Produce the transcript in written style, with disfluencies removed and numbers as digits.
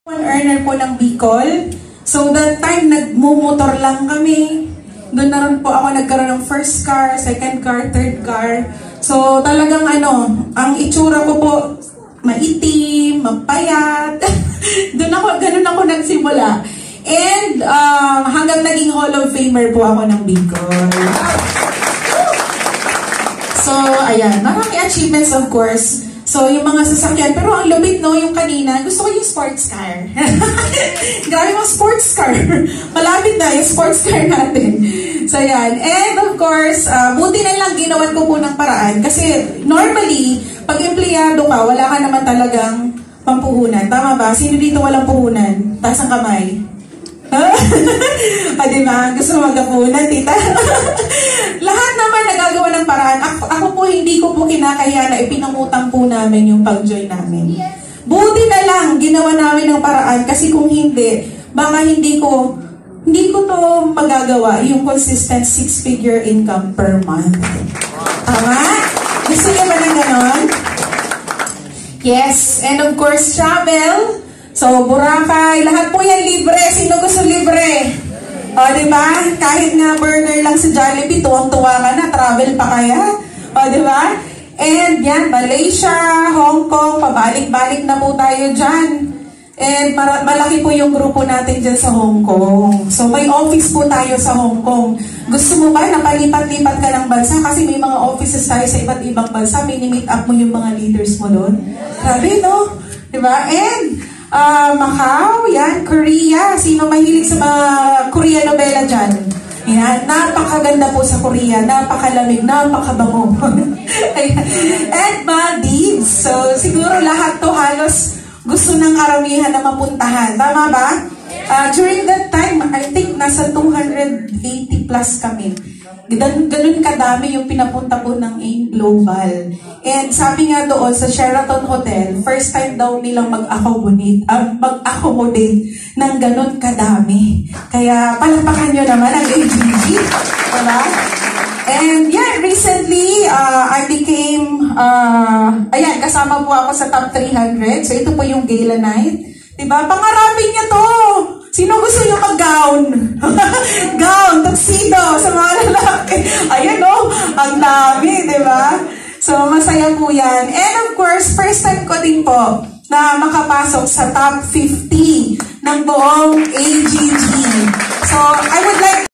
One earner po ng Bicol. So that time, nagmumotor lang kami. Doon na rin po ako nagkaroon ng first car, second car, third car. So talagang ang itsura ko po, maitim, mapayat. Ganun ako nagsimula. And hanggang naging Hall of Famer po ako ng Bicol. So, ayan, marami achievements of course. So, yung mga sasakyan, pero ang lubid, no, yung kanina, gusto ko yung sports car. Grabe mga sports car. Malapit na yung sports car natin. So, yan. And of course, buti na lang ginawan ko po ng paraan. Kasi, normally, pag empleyado ka, wala ka naman talagang pampuhunan. Tama ba? Sino dito walang puhunan? Taas ang kamay. Diba? Gusto mo magapunan, tita? Lahat naman nagagawa ng paraan. Ako po, hindi ko po kinakaya na ipinangutang po namin yung pag-join namin. Buti na lang, ginawa namin ng paraan. Kasi kung hindi, baka hindi ko to magagawa yung consistent 6-figure income per month. Tama? Gusto niyo ba ng ganon? Yes. And of course, travel. So, Boracay, lahat po yan libre. Sino gusto libre? O, diba? Kahit nga burger lang sa Jollibee, tuwang-tuwa ka na, travel pa kaya? O, diba? And yan, Malaysia, Hong Kong, pabalik-balik na po tayo dyan. And malaki po yung grupo natin dyan sa Hong Kong. So, may office po tayo sa Hong Kong. Gusto mo ba na palipat-lipat ka ng bansa? Kasi may mga offices tayo sa iba't ibang bansa. Mini-meet up mo yung mga leaders mo doon. Grabe, no? Diba? And Macau, yan, Korea. Sino mahilig sa mga Korea novela dyan? Yan, napakaganda po sa Korea, napakalamig, napakabango. And Maldives. So, siguro lahat to halos gusto ng karamihan na mapuntahan. Tama ba? During that time, I think nasa 280 plus kami. Ganun kadami yung pinapunta po ng AIM Global. And sabi nga doon sa Sheraton Hotel, first time daw nilang mag-accommodate ng ganun kadami. Kaya palapakan nyo naman ang AGG. Diba? And yeah, recently, I became, kasama po ako sa top 300. So ito po yung gala night. Diba? Pangarapin niya to! Sino gusto nyo mag-gown? Gown, tuxedo, sa mga lalaki. Ayan o, ang dami, di ba? So, masaya po yan. And of course, first time ko din po na makapasok sa top 50 ng buong AGG. So, I would like